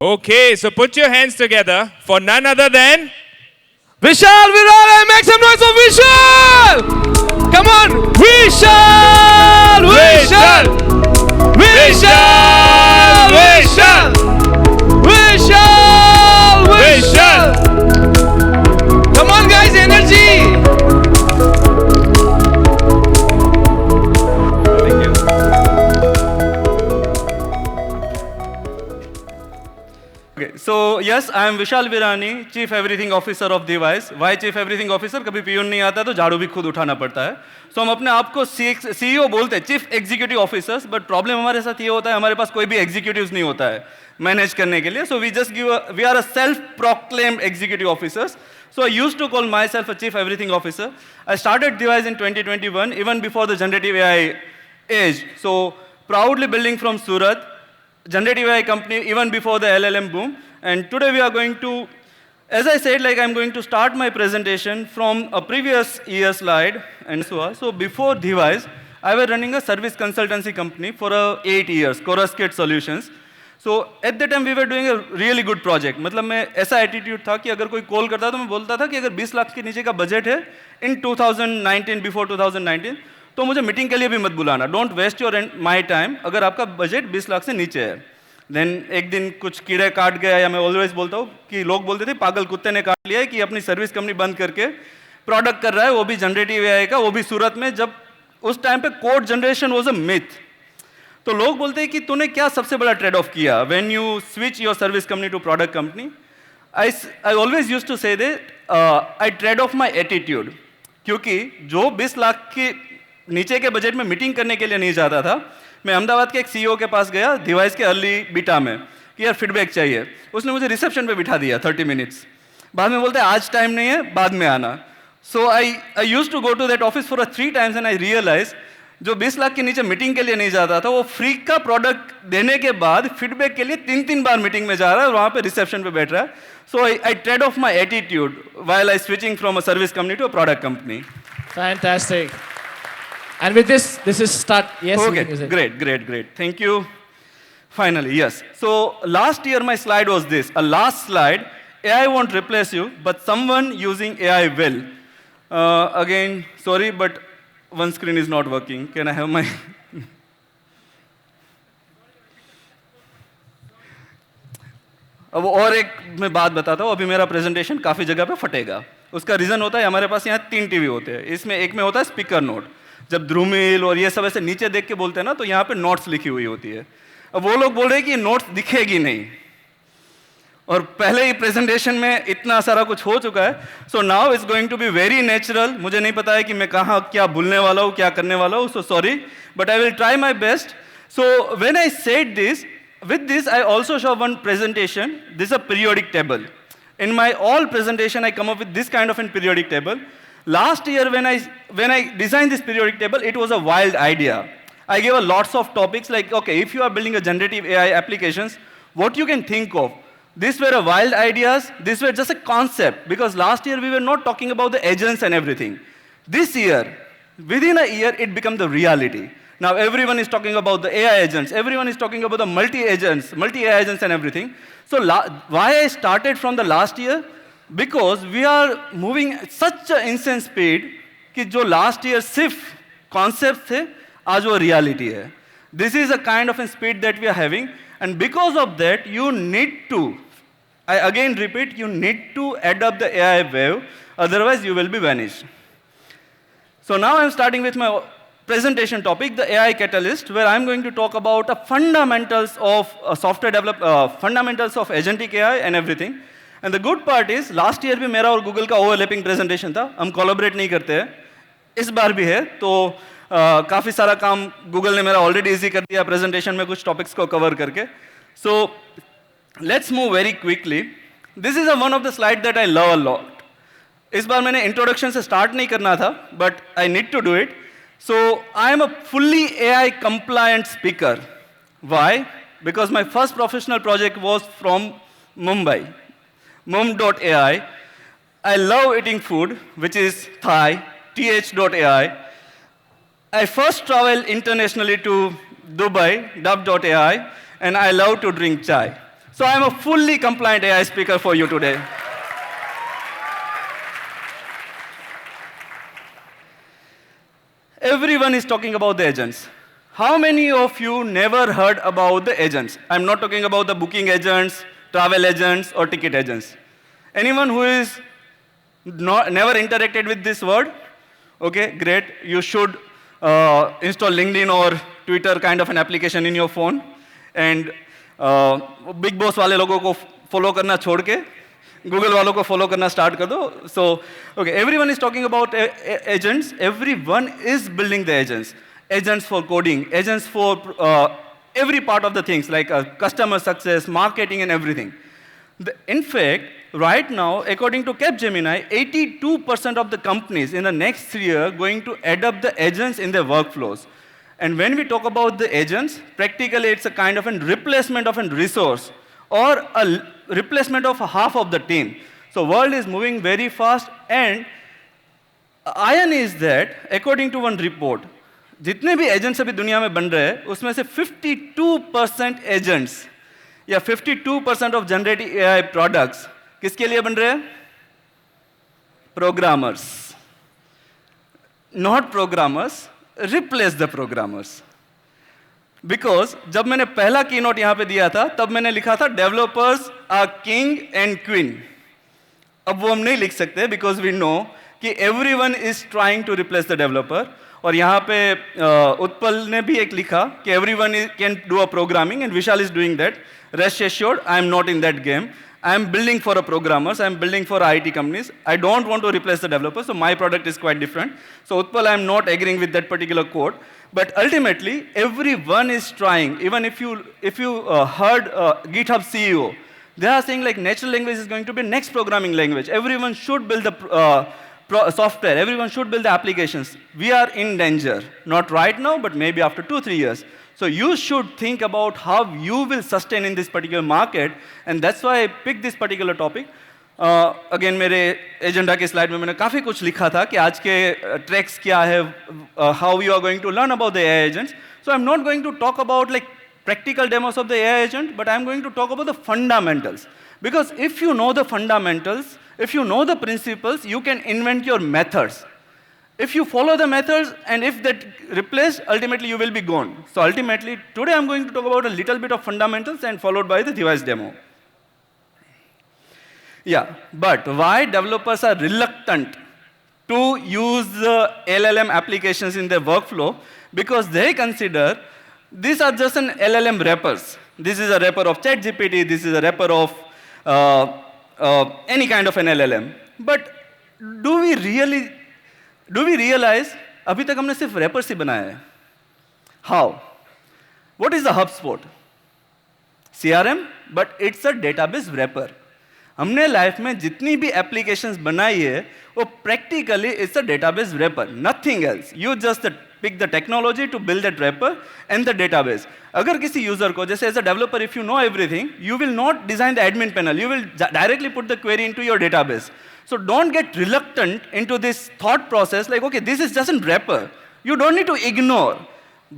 Okay, so put your hands together for none other than Vishal Virale, make some noise for Vishal! Come on, Vishal! Vishal! Vishal! Vishal! Vishal! Vishal! Come on guys, energy! Thank you. Okay, so yes, I am Vishal Virani, Chief Everything Officer of Device. Why Chief Everything Officer? कभी peon नहीं आता तो झाड़ू भी खुद उठाना पड़ता है. So हम अपने आप को CEO बोलते हैं, Chief Executive Officers, but problem हमारे साथ ये होता है, हमारे पास कोई भी executives नहीं होता है मैनेज करने के लिए. So we are a self-proclaimed executive officers. So I used to call myself a Chief Everything Officer. I started Device in 2021, even before the generative AI age. So proudly building from Surat, generative AI company even before the LLM boom. And today we are going to, as I said, like I'm going to start my presentation from a previous year slide. And so before Device, I was running a service consultancy company for 8 years, Chorus-Kit Solutions. So at that time we were doing a really good project. मतलब मैं ऐसा attitude था कि अगर कोई call करता तो मैं बोलता था कि अगर 20 लाख के नीचे का बजट है इन 2019 बिफोर 2019 तो मुझे मीटिंग के लिए भी मत बुलाना. Don't waste your my time अगर आपका बजट 20 लाख से नीचे है. देन एक दिन कुछ कीड़े काट गया, या मैं ऑलवेज बोलता हूँ कि लोग बोलते थे पागल कुत्ते ने काट लिया है कि अपनी सर्विस कंपनी बंद करके प्रोडक्ट कर रहा है, वो भी जनरेटिव एआई का, वो भी सूरत में, जब उस टाइम पे code generation was a myth. तो लोग बोलते हैं कि तूने क्या सबसे बड़ा ट्रेड ऑफ किया when you switch your service company to product company. I always used to say that I trade off my attitude, क्योंकि जो 20 लाख के नीचे के बजट में मीटिंग करने के लिए नहीं जाता था. मैं अहमदाबाद के एक सीईओ के पास गया डिवाइस के अर्ली बीटा में कि यार फीडबैक चाहिए. उसने मुझे रिसेप्शन पे बिठा दिया 30 मिनट्स. बाद में बोलते आज टाइम नहीं है, बाद में आना. So I used to go to that office for 3 times and I realise जो 20 लाख के नीचे मीटिंग के लिए नहीं जाता था वो फ्री का प्रोडक्ट देने के बाद फीडबैक के लिए 3 बार मीटिंग में जा रहा है और वहाँ पे रिसेप्शन पे बैठ रहा है. So I trade off my attitude while I switching from a service company to a product company. Fantastic. And with this is start. Yes. Okay, great. Thank you. Finally, yes. So last year my slide was this. A last slide. AI won't replace you, but someone using AI will. Again, sorry, but one screen is not working. Can I have my... अब और एक मैं बात बताता हूँ. अभी मेरा presentation काफ़ी जगह पे फटेगा. उसका रीज़न होता है हमारे पास यहाँ 3 टीवी होते हैं. इसमें एक में होता है स्पीकर नोट. जब ध्रुमिल और ये सब ऐसे नीचे देख के बोलते हैं ना तो यहाँ पे नोट्स लिखी हुई होती है. अब वो लोग बोल रहे हैं कि नोट्स दिखेगी नहीं, और पहले ही प्रेजेंटेशन में इतना सारा कुछ हो चुका है. So now it's going to be very natural. मुझे नहीं पता है कि मैं कहाँ क्या भूलने वाला हूँ, क्या करने वाला हूँ. So sorry, but I will try my best. So when I said this, with this I also show one presentation. This is a periodic table. In my all presentation I come up with this kind of a periodic table. Last year when I designed this periodic table, it was a wild idea. I gave a lots of topics like, okay, if you are building a generative AI applications, what you can think of. These were wild ideas. These were just a concept, because last year we were not talking about the agents and everything. This year, within a year, it became the reality. Now everyone is talking about the AI agents. Everyone is talking about the multi-AI agents and everything. So why I started from the last year? Because we are moving at such an insane speed कि जो last year सिर्फ concepts थे, आज वो reality है. This is a kind of a speed that we are having, and because of that, you need to, I again repeat, you need to adopt the AI wave, otherwise you will be vanished. So now I'm starting with my presentation topic, the AI Catalyst, where I'm going to talk about the fundamentals of fundamentals of agentic AI and everything. And the good part is, last year भी मेरा और Google का overlapping presentation था. हम collaborate नहीं करते हैं. इस बार भी है, तो काफ़ी सारा काम गूगल ने मेरा ऑलरेडी इजी कर दिया प्रेजेंटेशन में कुछ टॉपिक्स को कवर करके. So let's move very quickly. This is one of the slide that I love a lot. इस बार मैंने इंट्रोडक्शन से स्टार्ट नहीं करना था, but I need to do it. So I am a fully AI compliant speaker. Why? Because my first professional project was from Mumbai, Mum.ai. I love eating food, which is Thai, th.ai. I first traveled internationally to Dubai, Dub.ai, and I love to drink chai. So I'm a fully compliant AI speaker for you today. Everyone is talking about the agents. How many of you never heard about the agents? I'm not talking about the booking agents, travel agents, or ticket agents. Anyone who is never interacted with this word? Okay, great. You should install LinkedIn or Twitter kind of an application in your phone. And big boss वाले लोगों को follow करना छोड़ के Google वालों को follow करना start कर दो. So, okay, everyone is talking about agents. Everyone is building the agents. Agents for coding, agents for every part of the things like customer success, marketing, and everything. In fact, right now, according to Capgemini, 82% of the companies in the next 3 years are going to adopt the agents in their workflows. And when we talk about the agents, practically it's a kind of a replacement of a resource or a replacement of half of the team. So world is moving very fast, and irony is that according to one report, जितने भी agents अभी दुनिया में बन रहे हैं उसमें से 52% एजेंट्स या 52% ऑफ जनरेटिव एआई प्रोडक्ट्स किसके लिए बन रहे हैं? Programmers. Not programmers, replace the programmers. Because जब मैंने पहला की नोट यहां पे दिया था तब मैंने लिखा था developers are king and queen. अब वो हम नहीं लिख सकते बिकॉज वी नो कि everyone is trying to replace the developer. और यहाँ पे उत्पल ने भी एक लिखा कि everyone can do a programming and Vishal is doing that. Rest assured, I am not in that game. I am building for a programmers, I am building for IT companies. I don't want to replace the developers, so my product is quite different. So Utpal, I am not agreeing with that particular quote. But ultimately, everyone is trying. Even if you heard GitHub CEO, they are saying like natural language is going to be next programming language. Everyone should build the software. Everyone should build the applications. We are in danger. Not right now, but maybe after 2-3 years. So you should think about how you will sustain in this particular market, and that's why I picked this particular topic. Again, मेरे agenda के slide में मैंने काफ़ी कुछ लिखा था कि आज के ट्रैक्स क्या है, how you are going to learn about the AI agents. So I'm not going to talk about like practical demos of the AI agent, but I'm going to talk about the fundamentals. Because if you know the fundamentals, if you know the principles, you can invent your methods. If you follow the methods and if that replaced, ultimately you will be gone. So ultimately, today I'm going to talk about a little bit of fundamentals and followed by the device demo. Yeah, but why developers are reluctant to use the LLM applications in their workflow? Because they consider these are just an LLM wrappers. This is a wrapper of ChatGPT, this is a wrapper of any kind of an LLM. But do we realize अभी तक हमने सिर्फ rappers ही बनाया है? How? What is the HubSpot? CRM, but it's a database wrapper. हमने life में जितनी भी एप्लीकेशंस बनाई है वो practically it's a database wrapper, nothing else. You just pick the technology to build that wrapper and the database. अगर किसी user को, जैसे as a developer, if you know everything, you will not design the admin panel, you will directly put the query into your database. So don't get reluctant into this thought process like, okay, this is just a wrapper. You don't need to ignore.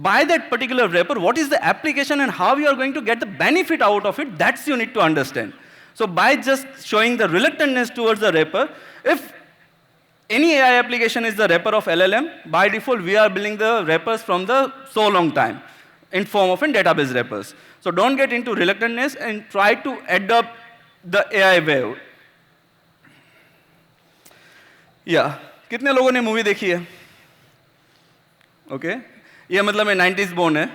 By that particular wrapper, what is the application and how you are going to get the benefit out of it, that's you need to understand. So by just showing the reluctantness towards the wrapper, if any AI application is the wrapper of LLM, by default, we are building the wrappers from the so long time in form of database wrappers. So don't get into reluctantness and try to adopt the AI wave. कितने लोगों ने movie देखी है? Okay, ये मतलब मैं 90s born है.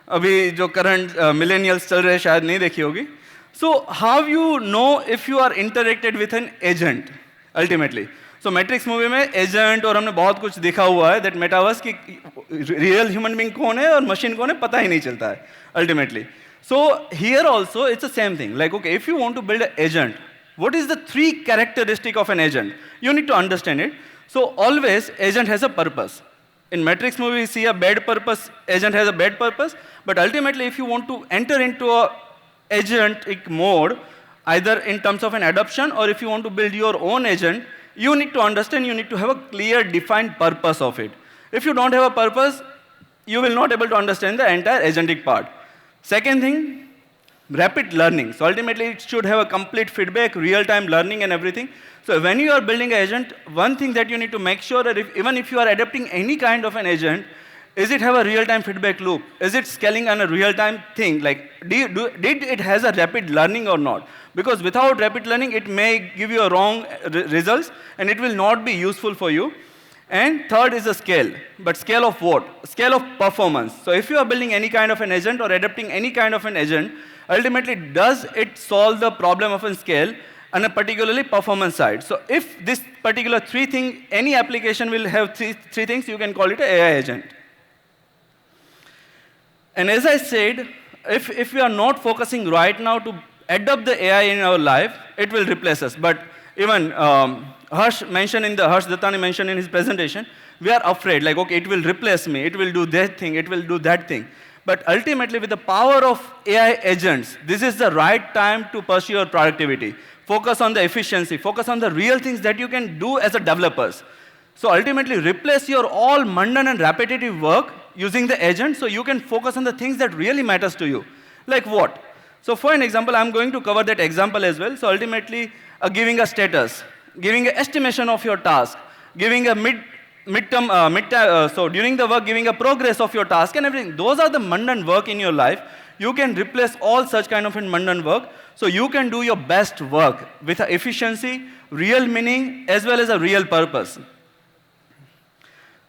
अभी जो करंट मिलेनियल्स चल रहे हैं शायद नहीं देखी होगी. So how you know if you are interacted with an agent ultimately? So Matrix movie में एजेंट और हमने बहुत कुछ देखा हुआ है, दैट मेटावर्स की रियल ह्यूमन बीइंग कौन है और मशीन कौन है पता ही नहीं चलता है ultimately. So here also it's the same thing. Like okay, if you want to build an agent, what is the 3 characteristics of an agent? You need to understand it. So always agent has a purpose. In Matrix movie, we see a bad purpose, agent has a bad purpose, but ultimately if you want to enter into a agentic mode, either in terms of an adoption or if you want to build your own agent, you need to understand, you need to have a clear defined purpose of it. If you don't have a purpose, you will not able to understand the entire agentic part. Second thing, rapid learning. So ultimately, it should have a complete feedback, real-time learning and everything. So when you are building an agent, one thing that you need to make sure that even if you are adapting any kind of an agent, is it have a real-time feedback loop? Is it scaling on a real-time thing? Like, did it has a rapid learning or not? Because without rapid learning, it may give you a wrong results, and it will not be useful for you. And third is the scale. But scale of what? Scale of performance. So if you are building any kind of an agent or adapting any kind of an agent, ultimately, does it solve the problem of a scale on a particularly performance side? So if this particular three thing, any application will have three things, you can call it an AI agent. And as I said, if we are not focusing right now to adopt the AI in our life, it will replace us. But even Harsh Dattani mentioned in his presentation, we are afraid, like, okay, it will replace me, it will do that thing, it will do that thing. But ultimately, with the power of AI agents, this is the right time to pursue your productivity. Focus on the efficiency, focus on the real things that you can do as a developers. So ultimately, replace your all mundane and repetitive work using the agent so you can focus on the things that really matters to you. Like what? So for an example, I'm going to cover that example as well. So ultimately, giving a status, giving an estimation of your task, giving a so during the work, giving a progress of your task and everything. Those are the mundane work in your life. You can replace all such kind of mundane work so you can do your best work with efficiency, real meaning, as well as a real purpose.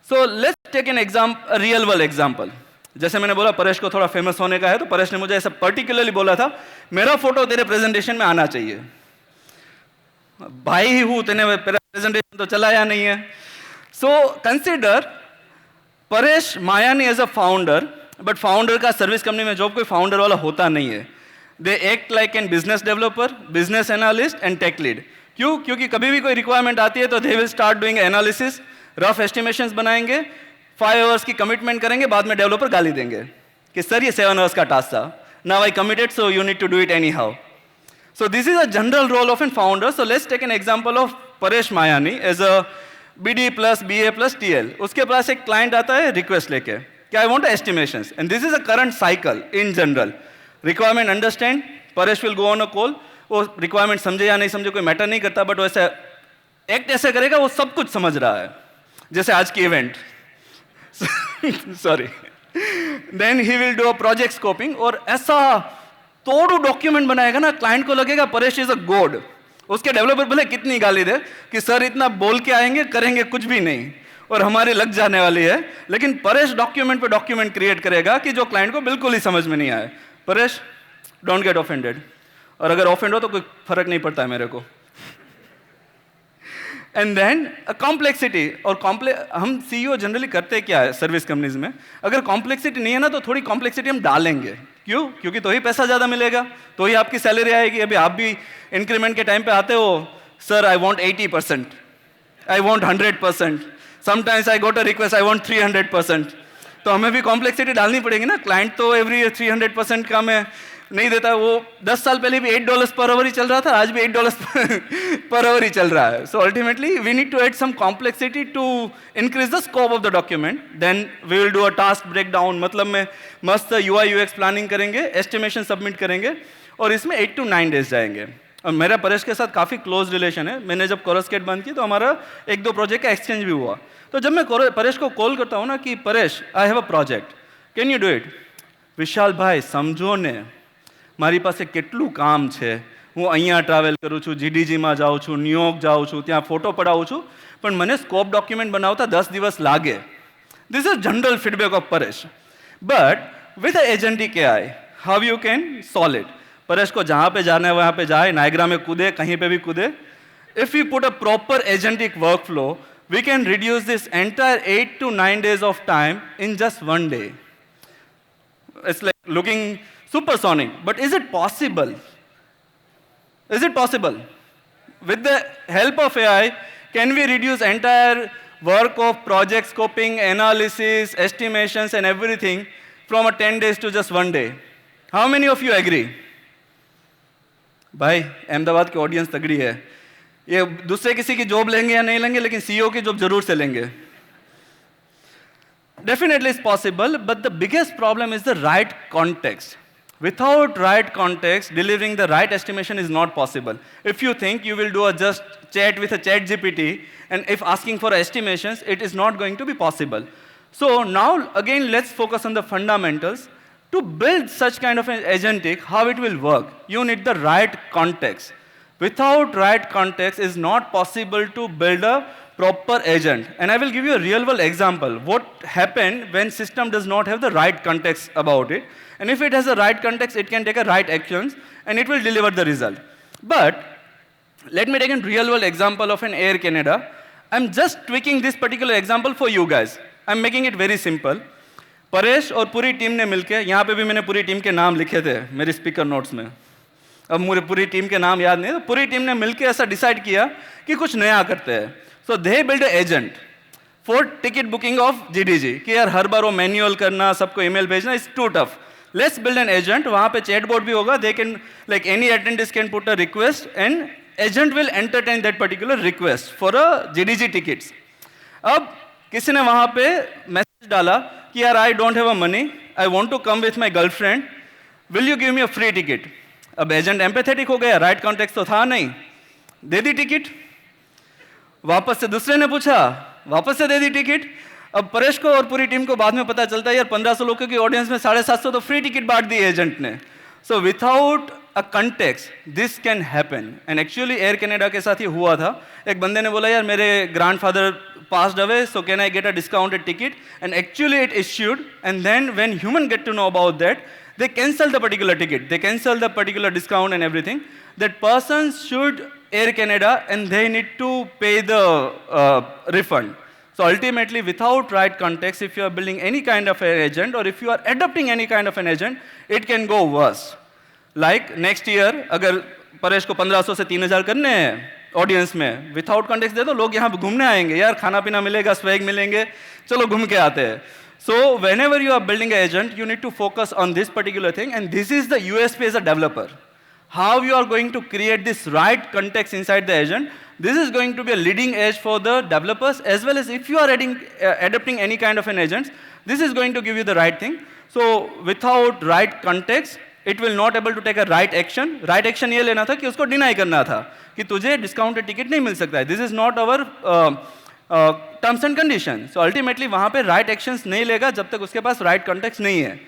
So let's take an example, a real world example. जैसे मैंने बोला परेश को थोड़ा famous होने का है, तो परेश ने मुझे ऐसा पर्टिकुलरली बोला था, मेरा फोटो तेरे प्रेजेंटेशन में आना चाहिए. भाई ही हूँ, तेने मेरा प्रेजेंटेशन तो चलाया नहीं है. So consider Paresh Mayani as a founder, but founder का सर्विस कंपनी में जॉब कोई फाउंडर वाला होता नहीं है. They act like an business developer, business analyst and tech lead. क्यों? क्योंकि कभी भी कोई रिक्वायरमेंट आती है तो they will start doing analysis, rough estimations बनाएंगे, 5 hours की कमिटमेंट करेंगे, बाद में डेवलपर गाली देंगे कि सर ये 7 hours का टास्क था. Now I committed, so you need to do it anyhow. So this is a general role of a founder. So let's take an example of Paresh Mayani as a BD plus BA plus TL. उसके पास एक client आता है request लेके कि I want estimations, and this is a current cycle in general. Requirement understand, Paresh will go on a call. वो requirement समझे या नहीं समझे कोई मैटर नहीं करता, but वैसे एक्ट ऐसे करेगा वो सब कुछ समझ रहा है, जैसे आज की event. Sorry. Then he will do a project scoping और ऐसा तोड़ू डॉक्यूमेंट बनाएगा ना, क्लाइंट को लगेगा परेश इज अ गॉड. उसके डेवलपर भले कितनी गाली दे कि सर इतना बोल के आएंगे, करेंगे कुछ भी नहीं और हमारी लग जाने वाली है, लेकिन परेश डॉक्यूमेंट पे डॉक्यूमेंट क्रिएट करेगा कि जो क्लाइंट को बिल्कुल ही समझ में नहीं आए. परेश, डोंट गेट ऑफेंडेड, और अगर ऑफेंड हो तो कोई फर्क नहीं पड़ता है मेरे को. एंड देन कॉम्प्लेक्सिटी, और हम सीईओ जनरली करते क्या है सर्विस कंपनीज में, अगर कॉम्प्लेक्सिटी नहीं है ना तो थोड़ी कॉम्प्लेक्सिटी हम डालेंगे. क्यों? क्योंकि तो ही पैसा ज़्यादा मिलेगा, तो ही आपकी सैलरी आएगी. अभी आप भी इंक्रीमेंट के टाइम पे आते हो, sir I want 80%, I want 100%, sometimes I got a request I want 300%. तो हमें भी कॉम्प्लेक्सिटी डालनी पड़ेगी ना. क्लाइंट तो एवरी 300% का मैं नहीं देता. वो 10 साल पहले भी $8 पर आवर ही चल रहा था, आज भी $8 पर आवर ही चल रहा है. So ultimately we need to add some complexity to increase the scope of the document. Then we will do a task break down, मतलब में मस्त UI UX प्लानिंग करेंगे, एस्टिमेशन सबमिट करेंगे, और इसमें 8 to 9 days जाएंगे. और मेरा परेश के साथ काफ़ी क्लोज रिलेशन है. मैंने जब कोरसकेट बंद की तो हमारा 1-2 प्रोजेक्ट का एक्सचेंज भी हुआ. तो जब मैं परेश को कॉल करता हूँ ना कि Paresh I have a project, can you do it? Vishal भाई समझो ने, મારી પાસે કેટલું કામ છે. હું અહીંયા ટ્રાવેલ કરું છું, GDGમાં જાઉં છું, ન્યુયોર્ક જાઉં છું, ત્યાં ફોટો પડાવું છું, પણ મને સ્કોપ ડોક્યુમેન્ટ બનાવતા 10 દિવસ લાગે. This is general feedback of Paresh. But with the agentic AI, how you can solve it? Paresh को जहाँ पे जाना है वहाँ पे जाए, नायग्रा में कूदे, कहीं पे भी कूदे. If we put a proper agentic workflow, we can reduce this entire 8 to 9 days of time in just 1 day. It's like looking supersonic, but is it possible? Is it possible? With the help of AI, can we reduce entire work of project scoping, analysis, estimations and everything from a 10 days to just 1 day? How many of you agree? भाई अहमदाबाद की audience तगड़ी है, ये दूसरे किसी की job लेंगे या नहीं लेंगे, लेकिन CEO की जॉब जरूर से लेंगे. Definitely it's possible, but the biggest problem is the right context. Without right context, delivering the right estimation is not possible. If you think you will do a just chat with a chat GPT, and if asking for estimations, it is not going to be possible. So now, again, let's focus on the fundamentals. To build such kind of an agentic, how it will work, you need the right context. Without right context, it's not possible to build a proper agent. And I will give you a real world example. What happened when system does not have the right context about it. And if it has the right context, it can take a right actions and it will deliver the result. But let me take a real world example of an Air Canada. I'm just tweaking this particular example for you guys. I'm making it very simple. Paresh और पूरी team ने मिलके, यहाँ पे भी मैंने पूरी team के नाम लिखे थे मेरी स्पीकर नोट्स में, अब मुझे पूरी टीम के नाम याद नहीं, तो पूरी टीम ने मिलके ऐसा डिसाइड किया कि कुछ नया करते हैं. So they build agent for ticket booking of GDG कि यार हर बार वो मैन्युअल करना, सबको ईमेल भेजना, is too tough. Let's build an agent. वहाँ पे चैटबॉट भी होगा. They can like any attendance can put a request and agent will entertain that particular request for a GDG tickets. अब किसी ने वहाँ पे मैसेज डाला कि यार I don't have a money, I want to come with my girlfriend, will you give me a free ticket. अब agent empathetic हो गया, राइट कॉन्टेक्स्ट तो था नहीं, दे दी टिकट. वापस से दूसरे ने पूछा, वापस से दे दी टिकट. अब परेश को और पूरी टीम को बाद में पता चलता है यार 1500 लोगों की ऑडियंस में 750 तो फ्री टिकट बांट दी एजेंट ने. सो without a context this can happen. And actually air Canada के साथ ये हुआ था. एक बंदे ने बोला यार मेरे grandfather passed away, so can I get a discounted ticket? And actually it issued, and then when human get to know about that, they cancel the particular ticket, they cancel the particular discount and everything. That person should Air Canada and they need to pay the refund. So ultimately, without right context, if you are building any kind of an agent or if you are adopting any kind of an agent, it can go worse. Like next year, अगर परेश को 1500 से 3000 करने हैं audience में, without context दे दो, लोग यहाँ घूमने आएंगे, यार खाना पीना मिलेगा, स्वैग मिलेंगे, चलो घूम के आते हैं. So whenever you are building agent, you need to focus on this particular thing, and this is the USP as a developer. How you are going to create this right context inside the agent. This is going to be a leading edge for the developers, as well as if you are adapting any kind of an agent, this is going to give you the right thing. So without right context, it will not able to take a right action. Right action ये लेना था कि उसको deny करना था कि तुझे discounted ticket नहीं मिल सकता है. This is not our terms and conditions. So ultimately वहाँ पे right actions नहीं लेगा जब तक उसके पास right context नहीं है.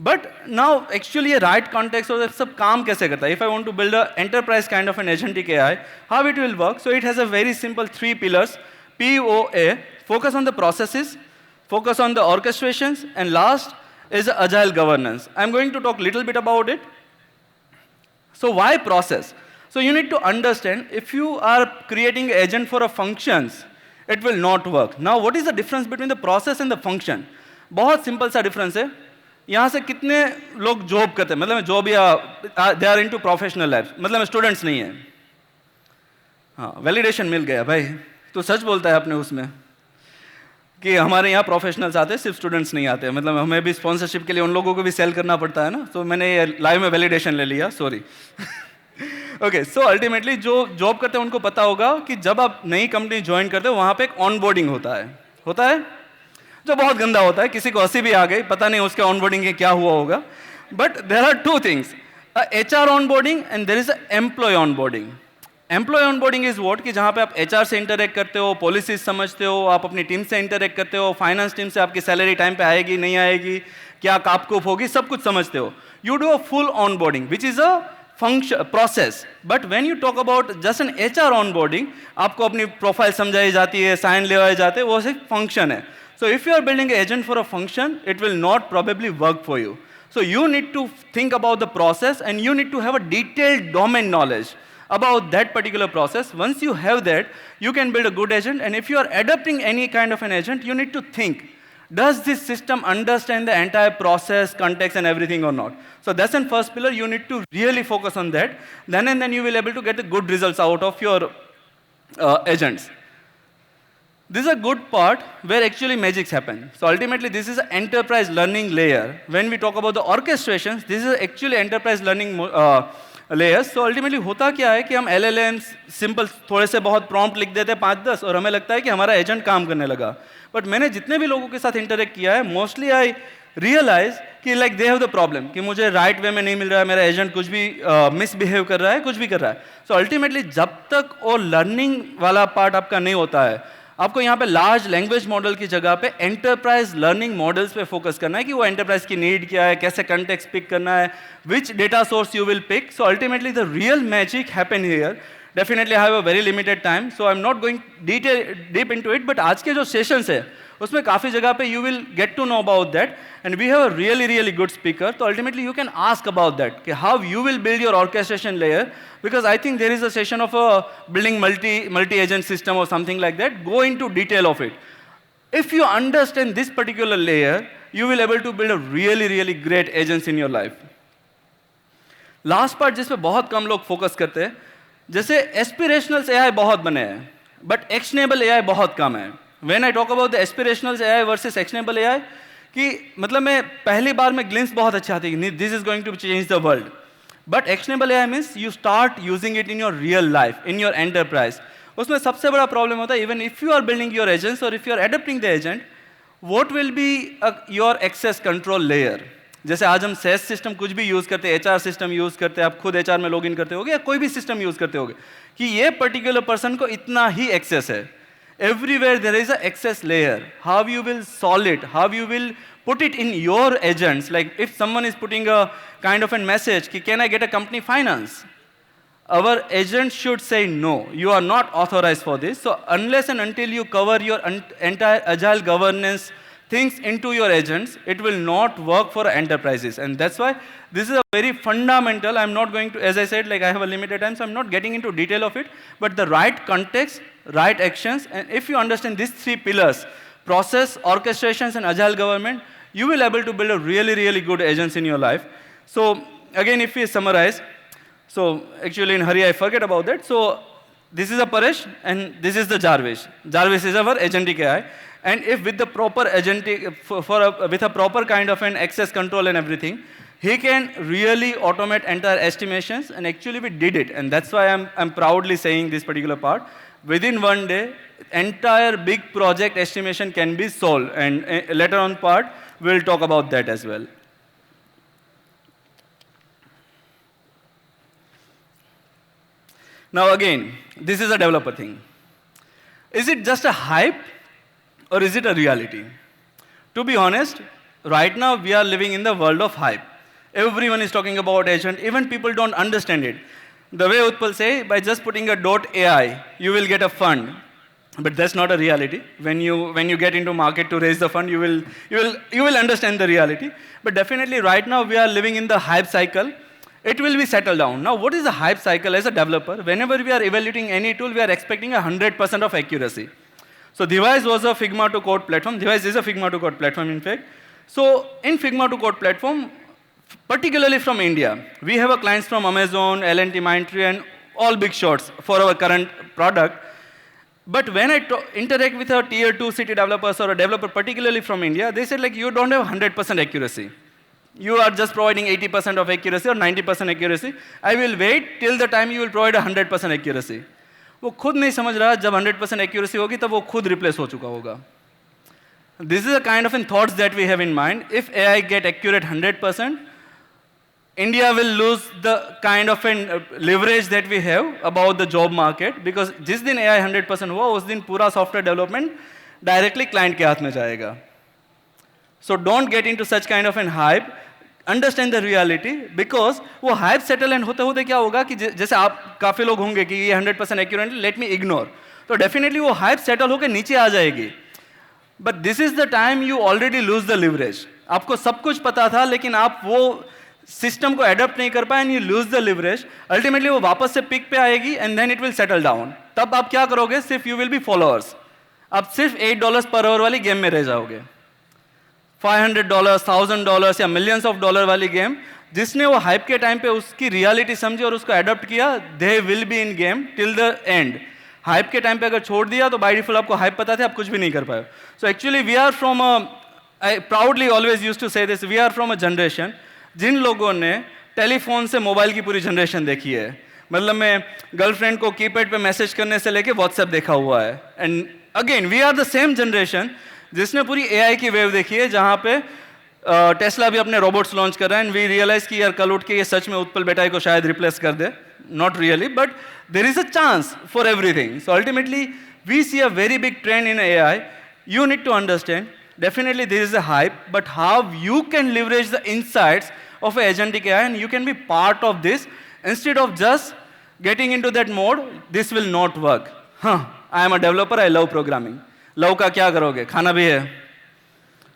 But now actually ये right context और सब काम कैसे करता है? If I want to build a enterprise kind of an agentic AI, how it will work? So it has a very simple 3 pillars. POA, focus on the processes, focus on the orchestrations, and last is agile governance. I'm going to talk a little bit about it. So why process? So you need to understand, if you are creating an agent for a functions, it will not work. Now what is the difference between the process and the function? बहुत simple सा difference है. यहाँ से कितने लोग job करते हैं, मतलब जॉब या they are into professional life, मतलब स्टूडेंट्स नहीं है. हाँ, वैलिडेशन मिल गया भाई, तो सच बोलता है अपने उसमें कि हमारे यहाँ प्रोफेशनल्स आते हैं, सिर्फ स्टूडेंट्स नहीं आते. मतलब हमें भी स्पॉन्सरशिप के लिए उन लोगों को भी सेल करना पड़ता है ना. तो मैंने ये लाइव में वैलिडेशन ले लिया, सॉरी. ओके, सो अल्टीमेटली जो जॉब करते हैं उनको पता होगा कि जब आप नई कंपनी ज्वाइन करते हो वहाँ पे एक ऑनबोर्डिंग होता है जो बहुत गंदा होता है. किसी को हंसी भी आ गई, पता नहीं उसके ऑनबोर्डिंग के क्या हुआ होगा. But there are 2 things, HR onboarding and there is employee onboarding. Employee onboarding is what, कि जहाँ पे आप HR से इंटरेक्ट करते हो, पॉलिसीज समझते हो, आप अपनी टीम से इंटरेक्ट करते हो, फाइनेंस टीम से आपकी सैलरी टाइम पे आएगी नहीं आएगी, क्या कापकूप होगी, सब कुछ समझते हो. You do a full onboarding which is a function process. But when you talk about just an HR onboarding, आपको अपनी प्रोफाइल समझाई जाती है, साइन लेवाए जाते हैं, वो सिर्फ फंक्शन है. So if you are building an agent for a function, it will not probably work for you. So you need to think about the process and you need to have a detailed domain knowledge about that particular process. Once you have that, you can build a good agent. And if you are adopting any kind of an agent, you need to think, does this system understand the entire process, context and everything or not? So that's the first pillar. You need to really focus on that. Then and then you will be able to get the good results out of your agents. This is a good part where actually magics happen. So ultimately this is an enterprise learning layer. When we talk about the orchestrations, this is actually enterprise learning layers. So ultimately होता क्या है कि हम LLMs simple थोड़े से बहुत prompt लिख देते हैं 5-10 और हमें लगता है कि हमारा एजेंट काम करने लगा. बट मैंने जितने भी लोगों के साथ इंटरेक्ट किया है, मोस्टली आई रियलाइज कि like they have the problem कि मुझे राइट वे में नहीं मिल रहा है, मेरा एजेंट कुछ भी मिसबिहेव कर रहा है, कुछ भी कर रहा है. सो अल्टीमेटली जब तक वो लर्निंग वाला पार्ट आपका नहीं होता है, आपको यहाँ पे लार्ज लैंग्वेज मॉडल की जगह पे एंटरप्राइज लर्निंग मॉडल्स पे फोकस करना है कि वो एंटरप्राइज की नीड क्या है, कैसे कंटेक्स्ट पिक करना है, which data source you will pick. So ultimately the real magic happen here. Definitely I have a very limited time, so I am not going deep into it, but आज के जो sessions है उसमें काफ़ी जगह पे you will get to know about that, and we have a really good speaker. तो ultimately you can ask about that कि how you will build your orchestration layer, because I think there is a session of building multi-agent system or something like that. Go into detail of it. If you understand this particular layer, you will able to build a really great agents in your life. Last part जिस पे बहुत कम लोग focus करते हैं, जैसे aspirational AI बहुत बने हैं, बट एक्शनेबल AI बहुत कम है. When I talk about the aspirational AI versus actionable AI, कि मतलब मैं पहली बार में ग्लिम्स बहुत अच्छी आती है, this is going to change the world. But actionable AI means you start using it in your real life, in your enterprise. उसमें सबसे बड़ा प्रॉब्लम होता है, even if you are building your agents or if you are adapting the agent, what will be your access control layer? जैसे आज हम SaaS system कुछ भी यूज़ करते हैं, HR सिस्टम यूज़ करते हैं, आप खुद HR में लॉगिन करते होगे या कोई भी सिस्टम यूज़ करते होगे कि ये पर्टिकुलर पर्सन को इतना ही एक्सेस है. Everywhere there is a access layer. How you will solve it, how you will put it in your agents. Like if someone is putting a kind of a message, can I get a company finance? Our agent should say no, you are not authorized for this. So unless and until you cover your entire agile governance things into your agents, it will not work for enterprises. And that's why this is a very fundamental. I'm not going to, as I said, like I have a limited time, so I'm not getting into detail of it, but the right context, right actions, and if you understand these three pillars, process, orchestrations, and agile government, you will able to build a really good agents in your life. So again, if we summarize, so actually in hurry I forget about that. So this is a Paresh and this is the Jarvis. Jarvis is our agentic AI. And if with the proper agentic, with a proper kind of an access control and everything, he can really automate entire estimations, and actually we did it. And that's why I'm proudly saying this particular part. Within one day, entire big project estimation can be solved. And later on part, we'll talk about that as well. Now again, this is a developer thing. Is it just a hype or is it a reality? To be honest, right now we are living in the world of hype. Everyone is talking about agent, even people don't understand it. The way Utpal say, by just putting a .ai, you will get a fund. But that's not a reality. When you get into market to raise the fund, you will understand the reality. But definitely right now we are living in the hype cycle. It will be settled down. Now what is the hype cycle as a developer? Whenever we are evaluating any tool, we are expecting 100% of accuracy. So Device was a Figma to code platform. Device is a Figma to code platform in fact. So in Figma to code platform, particularly from India, we have a clients from Amazon, L&T Mindtree, and all big shots for our current product. But when I interact with a tier 2 city developers or a developer, particularly from India, they said like, you don't have 100% accuracy. You are just providing 80% of accuracy or 90% accuracy. I will wait till the time you will provide 100% accuracy. वो खुद नहीं समझ रहा जब 100% accuracy होगी तब वो खुद replace हो चुका होगा. This is a kind of thoughts that we have in mind. If AI get accurate 100%, India will lose the kind of leverage that we have about the job market, because जिस दिन AI 100% हुआ उस दिन पूरा software development directly client के हाथ में जाएगा. So don't get into such kind of hype. Understand the reality, because वो hype settle and होते होते क्या होगा कि जैसे आप काफ़ी लोग होंगे कि ये 100% accurate, let me ignore. तो definitely वो hype settle होकर नीचे आ जाएगी. But this is the time you already lose the leverage. आपको सब कुछ पता था लेकिन आप वो सिस्टम को अडॉप्ट नहीं कर पाए and you lose the leverage. Ultimately वो वापस से पिक पे आएगी and then it will settle down. तब आप क्या करोगे? सिर्फ you will be followers. आप सिर्फ $8 per hour वाली गेम में रह जाओगे. $500, $1,000 या millions of dollars वाली गेम, जिसने वो हाइप के टाइम पे उसकी रियलिटी समझी और उसको अडॉप्ट किया, they will be in game till the end. Hype के टाइम पे अगर छोड़ दिया तो बाय डिफॉल्ट आपको हाइप पता था, आप कुछ भी नहीं कर पाए. So actually we are from I proudly always used to say this, we are from a generation जिन लोगों ने टेलीफोन से मोबाइल की पूरी जनरेशन देखी है. मतलब मैं गर्लफ्रेंड को कीपैड पे मैसेज करने से लेके व्हाट्सएप देखा हुआ है. And again we are the same generation जिसने पूरी एआई की वेव देखी है, जहाँ पे टेस्ला भी अपने रोबोट्स लॉन्च कर रहा है एंड वी रियलाइज कि यार कल उठ के ये सच में उत्पल बेटाई को शायद रिप्लेस कर दे. Not really, but there is a chance for everything. So ultimately, we see a very big trend in AI. You need to understand, definitely there is a hype, but how you can leverage the insights of agentic AI and you can be part of this instead of just getting into that mode. This will not work. I am a developer, I love programming. Love का क्या करोगे? खाना भी है.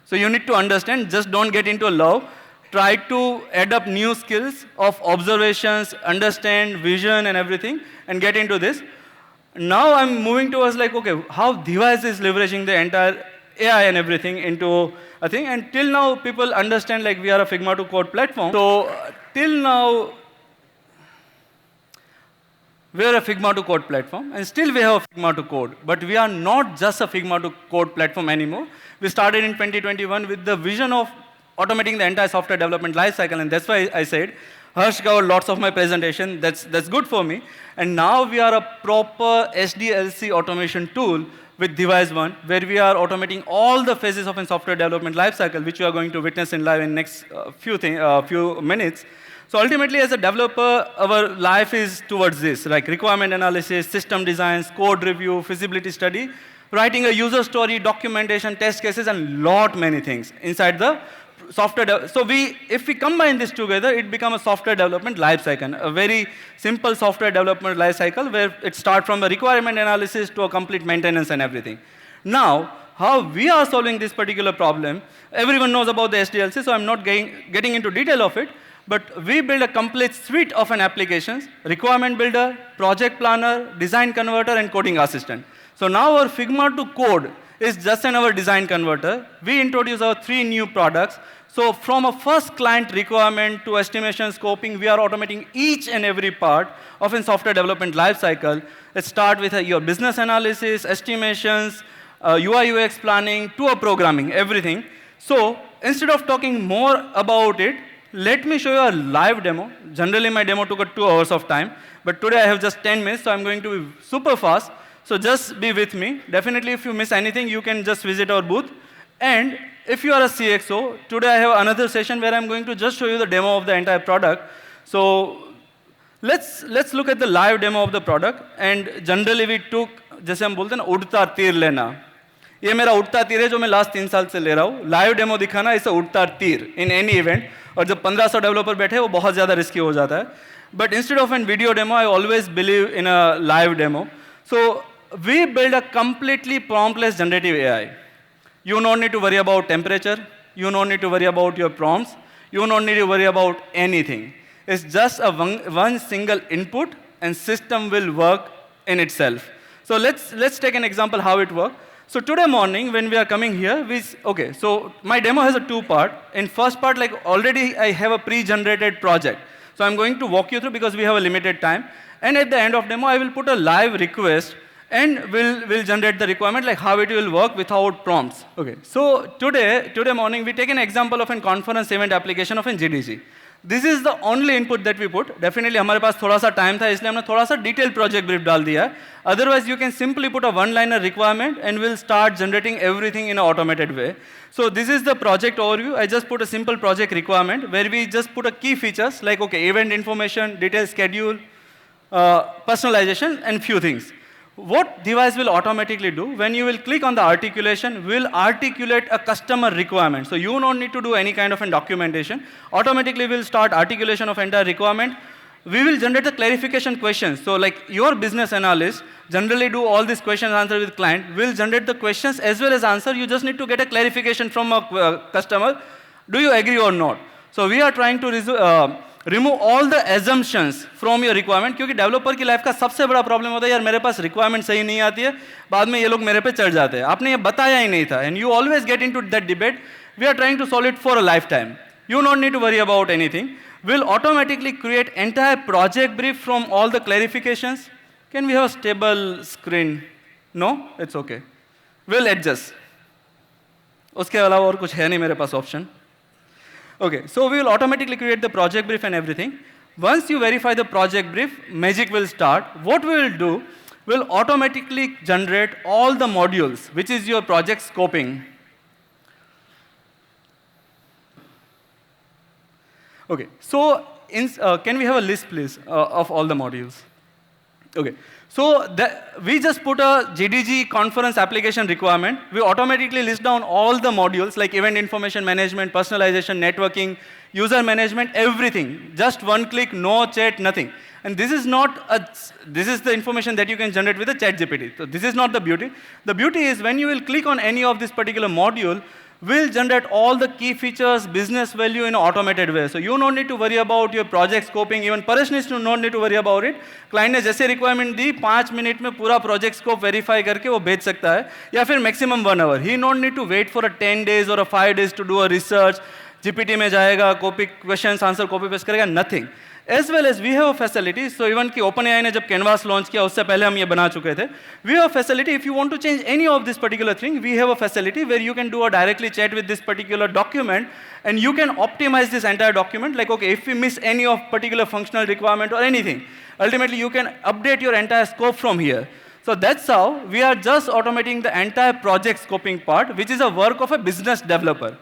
So you need to understand, just don't get into a love. Try to add up new skills of observations, understand, vision and everything and get into this. Now I'm moving towards like, okay, how Device is leveraging the entire AI and everything into a thing. And till now people understand like we are a Figma to Code platform. So till now we are a Figma to Code platform and still we have a Figma to Code. But we are not just a Figma to Code platform anymore. We started in 2021 with the vision of automating the entire software development lifecycle, and that's why I said Harsh covered lots of my presentation. That's good for me. And now we are a proper SDLC automation tool with Device One, where we are automating all the phases of a software development lifecycle, which you are going to witness in live in next few minutes. So ultimately, as a developer, our life is towards this, like requirement analysis, system designs, code review, feasibility study, writing a user story, documentation, test cases, and lot many things inside the software. So if we combine this together, it becomes a software development lifecycle, a very simple software development lifecycle where it starts from the requirement analysis to a complete maintenance and everything. Now, how we are solving this particular problem, everyone knows about the SDLC, so I'm not getting into detail of it, but we build a complete suite of an applications, requirement builder, project planner, design converter, and coding assistant. So now our Figma to Code is just our design converter. We introduce our 3 new products. So from a first client requirement to estimation scoping, we are automating each and every part of a software development lifecycle. It starts with your business analysis, estimations, UI UX planning, to a programming, everything. So instead of talking more about it, let me show you a live demo. Generally, my demo took 2 hours of time, but today I have just 10 minutes, so I'm going to be super fast. So just be with me. Definitely, if you miss anything, you can just visit our booth. And if you are a CXO, today I have another session where I'm going to just show you the demo of the entire product. So let's look at the live demo of the product. And generally, we took, जैसे हम बोलते हैं ना, उड़ता तीर लेना. ये मेरा उड़ता तीर है जो मैं लास्ट 3 साल से ले रहा हूँ. लाइव डेमो दिखाना इसे उड़ता तीर in any event. और जब 1500 डेवलपर बैठे वो बहुत ज़्यादा रिस्की हो जाता है. But instead of a video demo, I always believe in a live demo. So we build a completely promptless generative AI. You don't need to worry about temperature. You don't need to worry about your prompts. You don't need to worry about anything. It's just a one single input, and system will work in itself. So let's take an example how it works. So today morning when we are coming here, okay. So my demo has a 2-part. In first part, like already I have a pre-generated project. So I'm going to walk you through because we have a limited time. And at the end of demo, I will put a live request and we'll generate the requirement, like how it will work without prompts. Okay. So today morning, we take an example of a conference event application of a GDG. This is the only input that we put. Definitely, हमारे पास थोड़ा सा time था, इसलिए हमने थोड़ा सा detailed project brief डाल दिया. Otherwise, you can simply put a one-liner requirement and we'll start generating everything in an automated way. So this is the project overview. I just put a simple project requirement where we just put a key features like, okay, event information, detailed schedule, personalization, and few things. What Device will automatically do, when you will click on the articulation, will articulate a customer requirement. So you don't need to do any kind of a documentation. Automatically will start articulation of entire requirement. We will generate the clarification questions. So like your business analyst generally do all these questions answer with client, will generate the questions as well as answer. You just need to get a clarification from a customer. Do you agree or not? So we are trying to remove all the assumptions from your requirement, क्योंकि developer की life का सबसे बड़ा problem होता है यार मेरे पास requirement सही नहीं आती है, बाद में ये लोग मेरे पे चढ़ जाते हैं, आपने ये बताया ही नहीं था, and you always get into that debate. We are trying to solve it for a lifetime. You don't need to worry about anything. We'll automatically create entire project brief from all the clarifications. Can we have a stable screen? No? It's okay. We'll adjust. उसके अलावा और कुछ है नहीं मेरे पास option. Okay, so we will automatically create the project brief and everything. Once you verify the project brief, magic will start. What we will do, we'll automatically generate all the modules, which is your project scoping. Okay, so can we have a list, please, of all the modules? Okay, so we just put a GDG conference application requirement. We automatically list down all the modules like event information management, personalization, networking, user management, everything. Just one click, no chat, nothing. And this is this is the information that you can generate with the ChatGPT. So this is not the beauty. The beauty is when you will click on any of this particular module, will generate all the key features, business value in an automated way. So you don't need to worry about your project scoping. Even Paresh needs to not need to worry about it. Client ने जैसे requirement दी 5 minute में पूरा project scope verify करके वो भेज सकता है या फिर maximum 1 hour. He don't need to wait for a 10 days or a 5 days to do a research. GPT में जाएगा, copy questions answer copy paste करेगा, nothing. As well as we have a facility, so even कि OpenAI ने जब Canvas launch किया उससे पहले हम ये बना चुके थे. We have a facility, if you want to change any of this particular thing, we have a facility where you can do a directly chat with this particular document and you can optimize this entire document. Like, okay, if we miss any of particular functional requirement or anything, ultimately you can update your entire scope from here. So that's how we are just automating the entire project scoping part, which is a work of a business developer.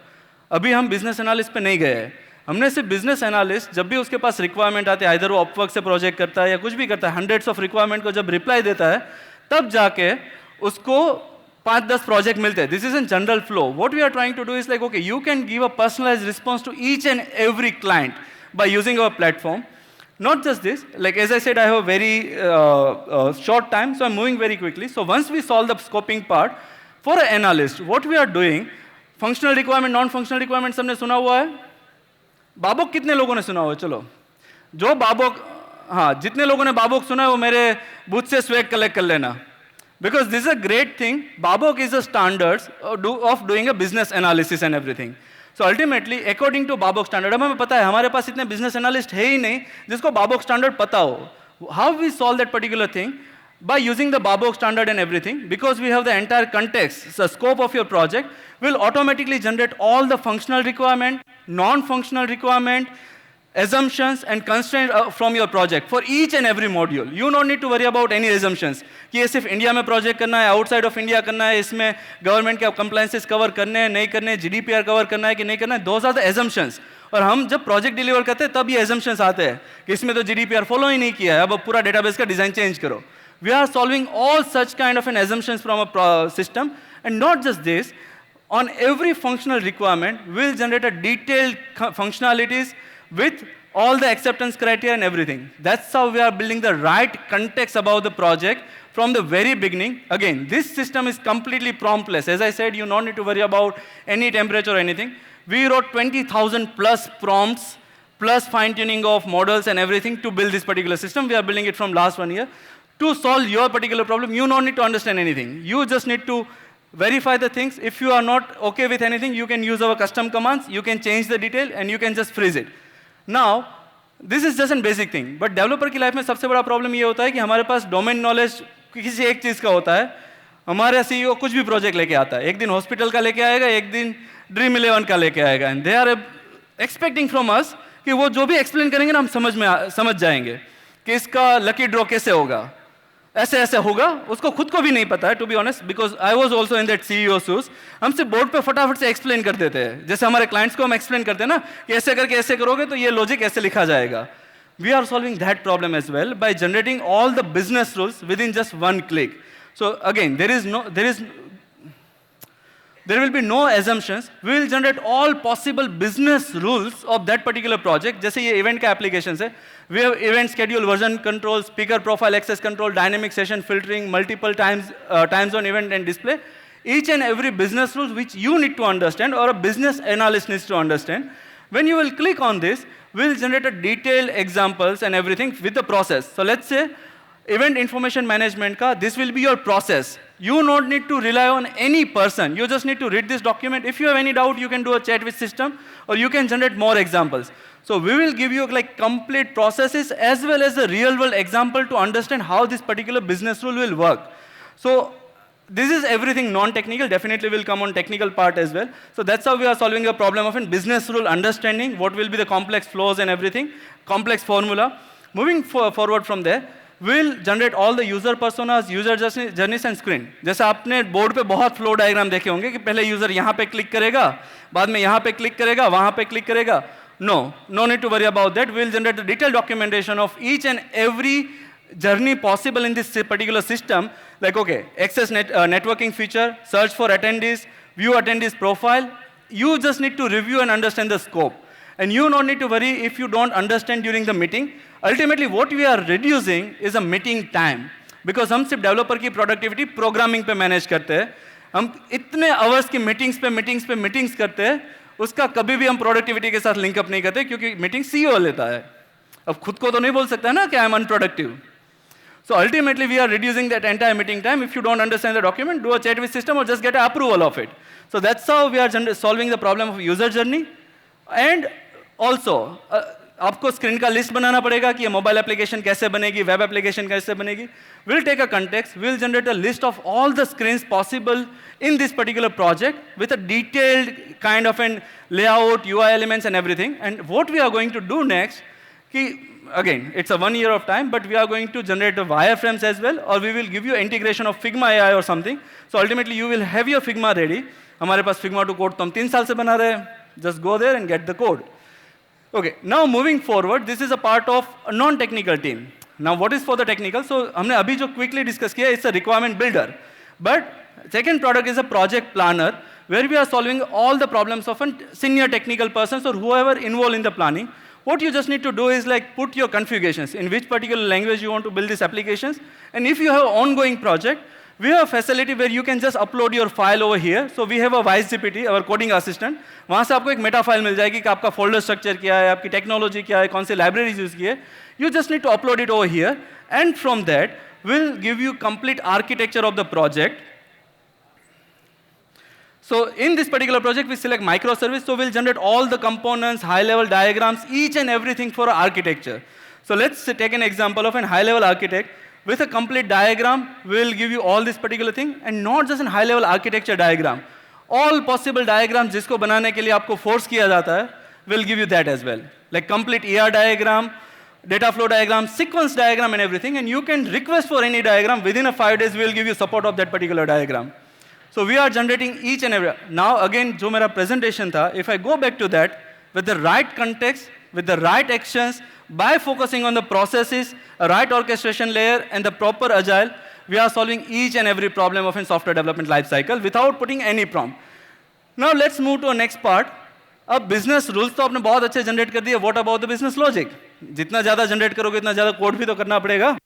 अभी हम business analyst पे नहीं गए हैं. हमने सिर्फ business analyst जब भी उसके पास रिक्वायरमेंट आते हैं, इधर वो अपवर्क से प्रोजेक्ट करता है या कुछ भी करता है, हंड्रेड्स ऑफ रिक्वायरमेंट को जब रिप्लाई देता है तब जाके उसको 5-10 प्रोजेक्ट मिलते हैं. This is in general flow. What we are trying to do is like, okay, you can give a personalised response to each and every client by using our platform. Not just this, like as I said, I have a very short time, so I'm moving very quickly. So once we solve the scoping part, for an analyst, what we are doing, functional requirement, non-functional requirement, सबने सुना हुआ है? बाबोक कितने लोगों ने सुना हुआ? चलो, जो बाबोक, हाँ, जितने लोगों ने बाबोक सुना है वो मेरे बूथ से स्वैग कलेक्ट कर लेना. Because this is a great thing. Babok is the standards of doing a business analysis and everything. So ultimately, according to Babok standard, अब हमें पता है हमारे पास इतने business analyst है ही नहीं जिसको Babok standard पता हो. How we solve that particular thing? By using the Babok standard and everything, because we have the entire context, the scope of your project will automatically generate all the functional requirement, non-functional requirement, assumptions and constraints from your project for each and every module. You don't need to worry about any assumptions कि ये सिर्फ India में project करना है, outside of India करना है, इसमें government के कंप्लायंसेस कवर करने हैं, नहीं करने, GDPR कवर करना है कि नहीं करना है. Those are the assumptions. और हम जब प्रोजेक्ट डिलीवर करते हैं तब ये assumptions आते हैं कि इसमें तो GDPR फॉलो ही नहीं किया है, अब पूरा डेटाबेस का डिजाइन चेंज करो. We are solving all such kind of an assumptions from a system. And not just this, on every functional requirement, we'll generate a detailed functionalities with all the acceptance criteria and everything. That's how we are building the right context about the project from the very beginning. Again, this system is completely promptless. As I said, you don't need to worry about any temperature or anything. We wrote 20,000 plus prompts, plus fine-tuning of models and everything to build this particular system. We are building it from last 1 year. To solve your particular problem, you don't need to understand anything. You just need to verify the things. If you are not okay with anything, you can use our custom commands, you can change the detail, and you can just freeze it. Now, this is just a basic thing. But developer की life में सबसे बड़ा problem ये होता है कि हमारे पास domain knowledge किसी एक चीज़ का होता है. हमारा CEO कुछ भी प्रोजेक्ट लेके आता है. एक दिन हॉस्पिटल का लेके आएगा, एक दिन Dream11 का लेके आएगा. And they are expecting from us कि वो जो भी एक्सप्लेन करेंगे ना हम समझ जाएंगे कि इसका लकी ड्रॉ कैसे होगा, ऐसे ऐसे होगा. उसको खुद को भी नहीं पता है, to be honest, because I was also in that CEO shoes. हमसे बोर्ड पे फटाफट से एक्सप्लेन कर देते हैं, जैसे हमारे क्लाइंट्स को हम एक्सप्लेन करते हैं ना कि ऐसे करके ऐसे करोगे तो ये लॉजिक ऐसे लिखा जाएगा. We are solving that problem as well by generating all the business rules within just 1 click. So again, there will be no assumptions. We will generate all possible business rules of that particular project. जैसे ये event का applications है, we have event schedule, version control, speaker profile access control, dynamic session filtering, multiple time zone event and display. Each and every business rules which you need to understand or a business analyst needs to understand. When you will click on this, we'll generate a detailed examples and everything with the process. So let's say event information management ka, this will be your process. You don't need to rely on any person. You just need to read this document. If you have any doubt, you can do a chat with system or you can generate more examples. So we will give you like complete processes as well as a real world example to understand how this particular business rule will work. So this is everything non-technical, definitely will come on technical part as well. So that's how we are solving a problem of a business rule understanding, what will be the complex flows and everything, complex formula. Moving forward from there, we'll generate all the user personas, user journeys and screen. जैसे आपने board पे बहुत flow diagram देखे होंगे कि पहले user यहाँ पे क्लिक करेगा, बाद में यहाँ पे क्लिक करेगा, वहाँ पे क्लिक करेगा. No need to worry about that. We'll generate the detailed documentation of each and every journey possible in this particular system. Like, okay, access networking feature, search for attendees, view attendees profile. You just need to review and understand the scope. And you don't need to worry if you don't understand during the meeting. Ultimately, what we are reducing is a meeting time. Because हम सिर्फ developer की productivity programming पे manage करते हैं, हम इतने hours की meetings करते हैं, उसका कभी भी हम प्रोडक्टिविटी के साथ लिंकअप नहीं करते, क्योंकि मीटिंग सीईओ लेता है. अब खुद को तो नहीं बोल सकता है ना कि I am unproductive. So ultimately, we are reducing that entire meeting time. If you don't understand the document, do a chat with system or just get an approval of it. So that's how we are solving the problem of user journey. And also, आपको screen का list बनाना पड़ेगा कि ये mobile application कैसे बनेगी, web application कैसे बनेगी. We'll take a context, we'll generate a list of all the screens possible in this particular project with a detailed kind of an layout, UI elements and everything. And what we are going to do next, again, it's a 1 year of time, but we are going to generate the wireframes as well, or we will give you integration of Figma AI or something. So ultimately, you will have your Figma ready. हमारे पास Figma to code तो हम 3 साल से बना रहे हैं. Just go there and get the code. Okay, now moving forward, this is a part of a non-technical team. Now, what is for the technical? So, हमने अभी जो quickly discuss किया, it's a requirement builder. But second product is a project planner, where we are solving all the problems of a senior technical persons or whoever involved in the planning. What you just need to do is like put your configurations in which particular language you want to build these applications. And if you have an ongoing project, we have a facility where you can just upload your file over here. So we have a WiseGPT, our coding assistant. वहाँ से आपको एक Meta file मिल जाएगी कि आपका folder structure क्या है, आपकी टेक्नोलॉजी क्या है, कौन सी लाइब्रेरीज यूज की है. You just need to upload it over here, and from that, we'll give you complete architecture of the project. So in this particular project, we select microservice, so we'll generate all the components, high-level diagrams, each and everything for architecture. So let's take an example of a high-level architect. With a complete diagram, we'll give you all this particular thing, and not just a high-level architecture diagram. All possible diagrams जिसको बनाने के लिए आपको force किया जाता है, we'll give you that as well. Like complete ER diagram, data flow diagram, sequence diagram and everything, and you can request for any diagram. Within 5 days, we'll give you support of that particular diagram. So we are generating each and every. Now again, जो मेरा presentation था, if I go back to that, with the right context, with the right actions, by focusing on the processes, a right orchestration layer, and the proper agile, we are solving each and every problem of a software development lifecycle without putting any prompt. Now let's move to a next part. अब business rules तो आपने बहुत अच्छे generate कर दिए. What about the business logic? जितना ज़्यादा generate करोगे, इतना ज़्यादा code भी तो करना पड़ेगा.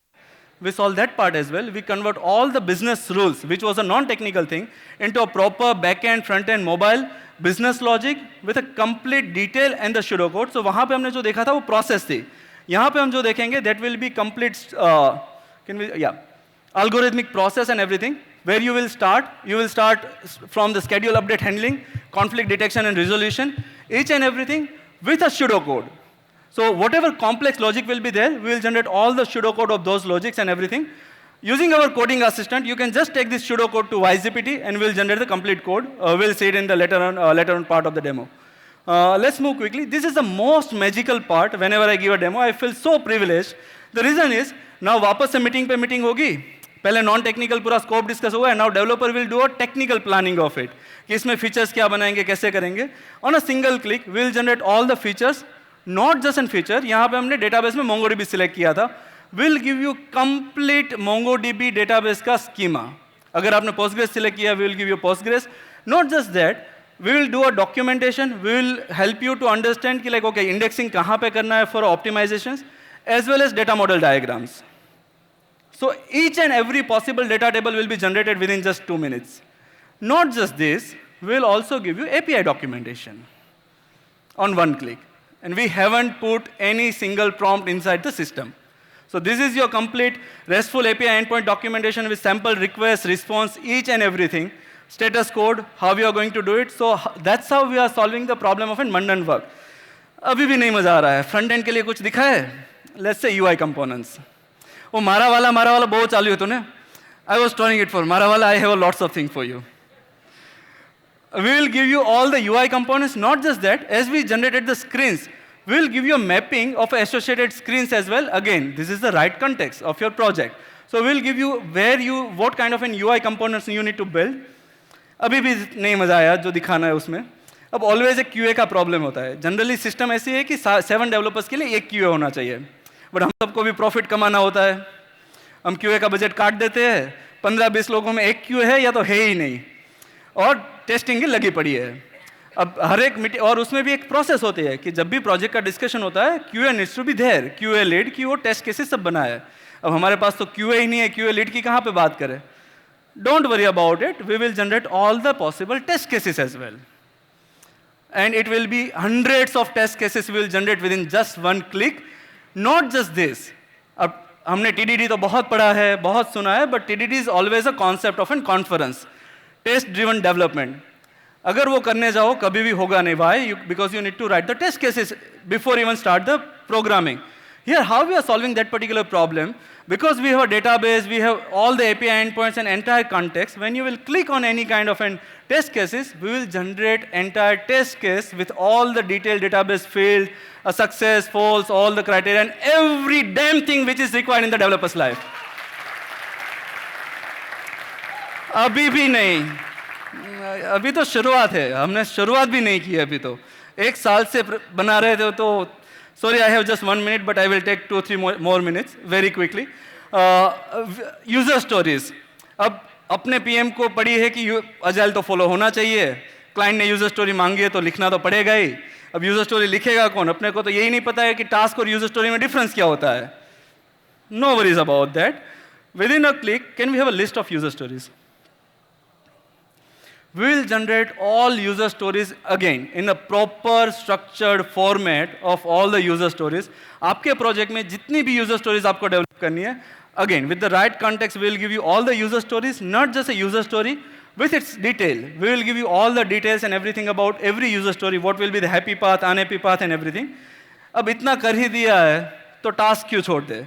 We solve that part as well. We convert all the business rules, which was a non-technical thing, into a proper back-end, front-end, mobile business logic with a complete detail and the pseudocode. So वहाँ पे हमने जो देखा था वो process थी. यहाँ पे हम जो देखेंगे that will be complete, algorithmic process and everything. Where you will start from the schedule update handling, conflict detection and resolution, each and everything with a pseudocode. So whatever complex logic will be there, we will generate all the pseudocode of those logics and everything. Using our coding assistant, you can just take this pseudocode to WiseGPT and we'll generate the complete code. We'll see it in the later on part of the demo. Let's move quickly. This is the most magical part. Whenever I give a demo, I feel so privileged. The reason is, now वापस से meeting पे meeting होगी. पहले non technical पूरा scope discuss हुआ है. Now developer will do a technical planning of it कि इसमें फीचर्स क्या बनाएंगे, कैसे करेंगे. On a single click will generate all the features, not just an feature. यहाँ पे हमने डेटाबेस में MongoDB सिलेक्ट किया था. Will give you complete MongoDB database का स्कीमा. अगर आपने Postgres सिलेक्ट किया, will give you Postgres. Not just that, we will do a documentation. We will help you to understand कि like okay indexing कहाँ पे करना है for optimizations, as well as data model diagrams. So each and every possible data table will be generated within just 2 minutes. Not just this, we will also give you API documentation on one click. And we haven't put any single prompt inside the system. So this is your complete RESTful API endpoint documentation with sample request, response, each and everything. Status code, how we are going to do it. So that's how we are solving the problem of a mundane work. अभी भी नहीं मजा आ रहा है. Front end के लिए कुछ दिखा है? Let's say UI components. वो मारा वाला बहुत चालू है तूने. I was trying it for मारा वाला. I have lots of things for you. We will give you all the UI components. Not just that, as we generated the screens, we will give you a mapping of associated screens as well. Again, this is the right context of your project. So we will give you what kind of an UI components you need to build. अभी भी नहीं मजा आया जो दिखाना है उसमें. अब ऑलवेज एक QA का प्रॉब्लम होता है। जनरली सिस्टम ऐसी है कि 7 डेवलपर्स के लिए एक QA होना चाहिए, बट हम सबको भी प्रॉफिट कमाना होता है। हम QA का बजट काट देते हैं, 15-20 लोगों में एक QA है या तो है ही नहीं, और टेस्टिंग की लगी पड़ी है। अब हर एक मीटिंग, और उसमें भी एक प्रोसेस होती है कि जब भी प्रोजेक्ट का डिस्कशन होता है QA needs to be there, QA lead की वो टेस्ट केसेस सब बनाया है। अब हमारे पास तो QA ही नहीं है, QA लीड की कहाँ पे बात करें? Don't worry about it, we will generate all the possible test cases as well, and it will be hundreds of test cases we will generate within just one click. Not just this, अब हमने TDD तो बहुत पढ़ा है, बहुत सुना है, but TDD is always a concept of an conference, test driven development. अगर वो करने जाओ कभी भी होगा नहीं। why? Because you need to write the test cases before even start the programming. Here how we are solving that particular problem, because we have a database, we have all the API endpoints and entire context. When you will click on any kind of an test cases, we will generate entire test case with all the detailed database field, a success, false, all the criteria, and every damn thing which is required in the developer's life. अभी भी नहीं, अभी तो शुरुआत है, हमने शुरुआत भी नहीं की अभी तो। 1 साल से बना रहे थे तो sorry, I have just 1 minute, but I will take 2-3 more minutes very quickly. User stories. अब अपने PM को पड़ी है कि अजाइल तो फॉलो होना चाहिए, क्लाइंट ने यूजर स्टोरी मांगी है तो लिखना तो पड़ेगा ही। अब यूजर स्टोरी लिखेगा कौन? अपने को तो यही नहीं पता है कि टास्क और यूजर स्टोरी में डिफरेंस क्या होता है। No worries about that. Within a click, can we have a list of user stories? We will generate all user stories again in a proper structured format of all the user stories. आपके project में जितनी भी user stories आपको develop करनी है, again with the right context we will give you all the user stories, not just a user story with its detail. We will give you all the details and everything about every user story, what will be the happy path, unhappy path and everything. अब इतना कर ही दिया है तो task क्यों छोड़ दे?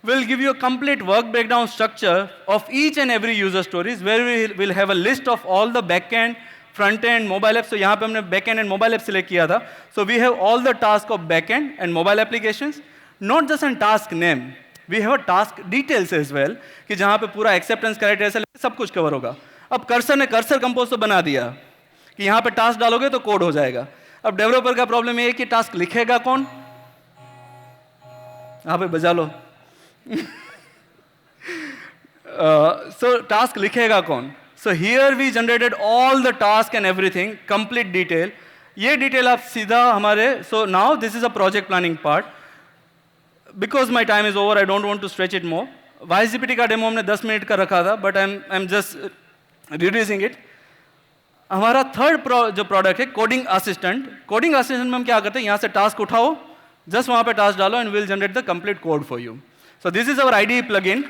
We'll give you a complete work breakdown structure of each and every user stories, where we will have a list of all the backend, front-end, mobile apps. So यहाँ पे हमने backend and mobile app select किया था. So we have all the tasks of backend and mobile applications, not just a task name. We have a task details as well, कि जहाँ पे पूरा acceptance criteria से सब कुछ cover होगा. अब कर्सर ने कर्सर कंपोज तो बना दिया कि यहाँ पे टास्क डालोगे तो कोड हो जाएगा। अब डेवलपर का प्रॉब्लम ये है कि टास्क लिखेगा कौन? यहाँ पे बजा लो। So task लिखेगा कौन? So here we generated all the task and everything, complete detail. ये detail आप सीधा हमारे, so now this is a project planning part. Because my time is over, I don't want to stretch it more. YGPT का demo हमने 10 minute का रखा था, but I'm just reducing it. हमारा थर्ड जो प्रोडक्ट है कोडिंग असिस्टेंट। कोडिंग असिस्टेंट में हम क्या करते हैं? यहाँ से टास्क उठाओ, जस्ट वहाँ पे टास्क डालो and will generate the complete code for you. So this is our IDE plugin,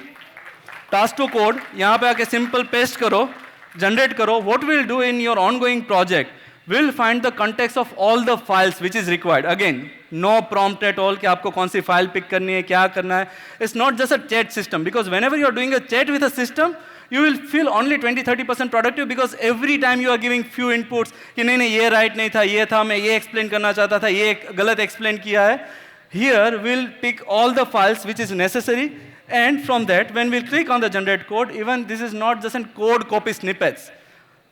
task to code. यहाँ पे आके सिंपल पेस्ट करो, जनरेट करो। What will do in your ongoing project, will find the context of all the files which is required. Again no prompt at all कि आपको कौन सी file pick करनी है, क्या करना है। It's not just a chat system, because whenever you are doing a chat with a system, you will feel only 20-30% productive, because every time you are giving few inputs कि नहीं नहीं ये right नहीं था, ये था, मैं ये explain करना चाहता था, ये गलत explain किया है। Here we'll pick all the files which is necessary, and from that when we'll click on the generate code, even this is not just a code copy snippets,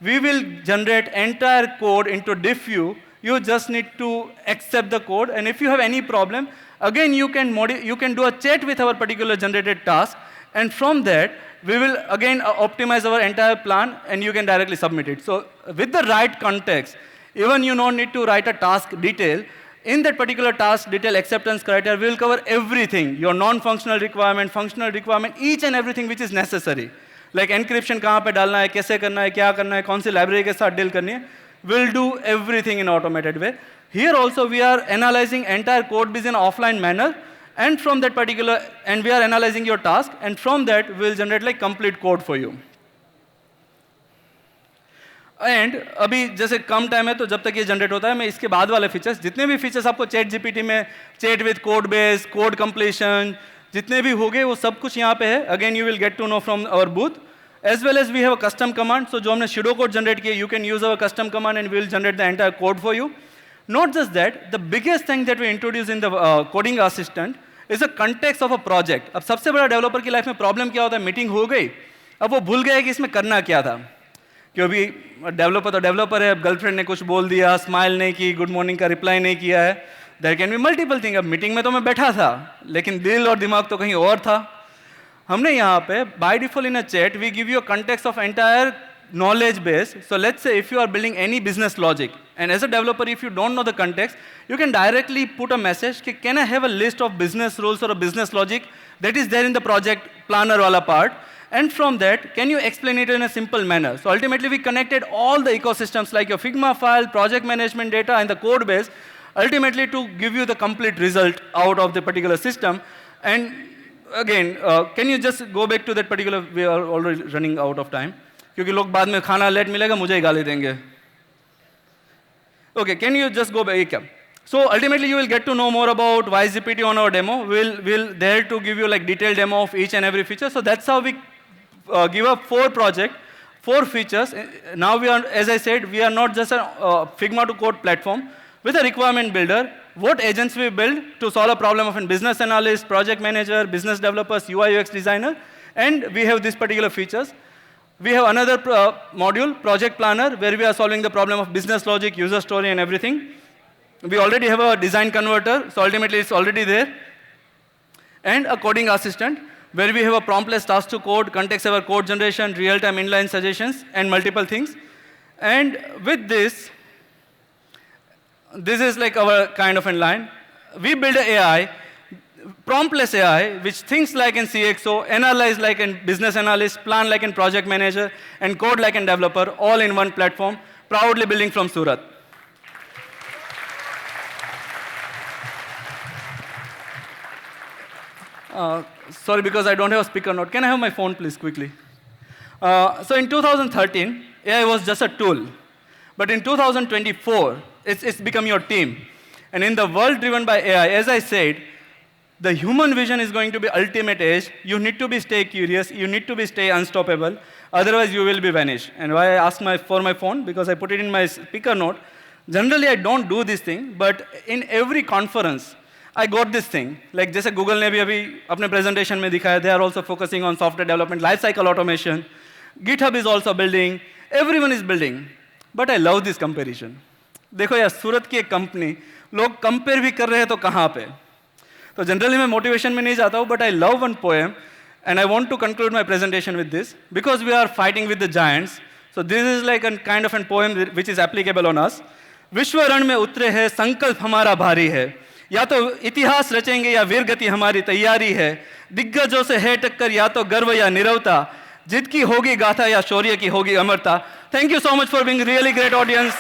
we will generate entire code into diff view. You just need to accept the code, and if you have any problem, again you can do a chat with our particular generated task, and from that we will again optimize our entire plan and you can directly submit it. So with the right context, even you don't need to write a task detail. In that particular task detail acceptance criteria, we will cover everything, your non-functional requirement, functional requirement, each and everything which is necessary. Like encryption कहाँ पे डालना है, कैसे करना है, क्या करना है, कौन सी library के साथ deal करनी है. We'll do everything in automated way. Here also we are analyzing entire code base in offline manner. And from that particular, and we are analyzing your task, and from that we will generate like complete code for you. And अभी जैसे कम time है तो जब तक ये generate होता है, मैं इसके बाद वाले फीचर्स, जितने भी फीचर्स आपको चैट जीपीटी में, chat with code base, code completion, जितने भी होंगे वो सब कुछ यहाँ पे है. Again you will get to know from our booth. As well as we have a custom command, so जो हमने pseudo code generate किया, you can use our custom command and we will generate the entire code for you. Not just that, the biggest thing that we introduce in the coding assistant is a context of a project. अब सबसे बड़ा developer की life में problem क्या होता है? Meeting हो गई, अब वो भूल गए कि इसमें करना क्या था, कि अभी डेवलपर तो डेवलपर है, गर्लफ्रेंड ने कुछ बोल दिया, स्माइल नहीं की, गुड मॉर्निंग का रिप्लाई नहीं किया है, there can be multiple thing. अब मीटिंग में तो मैं बैठा था, लेकिन दिल और दिमाग तो कहीं और था। हमने यहाँ पे by default in a chat we give you a context of entire knowledge base. So let's say if you are building any business logic, and as a developer, if you don't know the context, you can directly put a message कि can I have a list of business rules or a business logic that is there in the project planner wala part, and from that can you explain it in a simple manner. So ultimately we connected all the ecosystems like your Figma file, project management data, and the code base, ultimately to give you the complete result out of the particular system. And again, can you just go back to that particular, we are already running out of time, क्योंकि लोग बाद में खाना late मिलेगा मुझे ही गाली देंगे। Okay, can you just go back? So ultimately you will get to know more about WiseGPT on our demo. We'll there to give you like detailed demo of each and every feature. So that's how we give up 4 projects, 4 features. Now we are, as I said, we are not just a Figma to code platform. With a requirement builder, what agents we build to solve a problem of a business analyst, project manager, business developers, UI UX designer, and we have these particular features. We have another module, Project Planner, where we are solving the problem of business logic, user story, and everything. We already have a design converter, so ultimately it's already there. And a coding assistant, where we have a promptless task to code, context-aware code generation, real-time inline suggestions, and multiple things. And with this is like our kind of inline. We build an AI, promptless AI, which thinks like an CXO, analyze like a business analyst, plan like a project manager, and code like a developer, all in one platform, proudly building from Surat. Sorry, because I don't have a speaker note. Can I have my phone, please, quickly? So in 2013, AI was just a tool. But in 2024, it's become your team. And in the world driven by AI, as I said, the human vision is going to be ultimate edge. You need to be stay curious. You need to be stay unstoppable. Otherwise, you will be vanished. And why I ask for my phone? Because I put it in my speaker note. Generally, I don't do this thing, but in every conference, I got this thing. Like जैसे Google ने भी अभी अपने presentation में दिखाया, they are also focusing on software development, lifecycle automation. GitHub is also building. Everyone is building. But I love this comparison. देखो यार, सूरत की एक कंपनी, लोग कंपेयर भी कर रहे हैं तो कहाँ पे? तो जनरली मैं मोटिवेशन में नहीं जाता हूँ, but I love one poem and I want to conclude my presentation with this because we are fighting with the giants. So this is like a kind of an poem which is applicable on us. विश्व रण में उतरे हैं, संकल्प हमारा भारी है, या तो इतिहास रचेंगे या वीर गति हमारी तैयारी है. दिग्गजों से है टक्कर, या तो गर्व या निरवता, जिद की होगी गाथा या शौर्य की होगी अमरता. Thank you so much for being really great audience.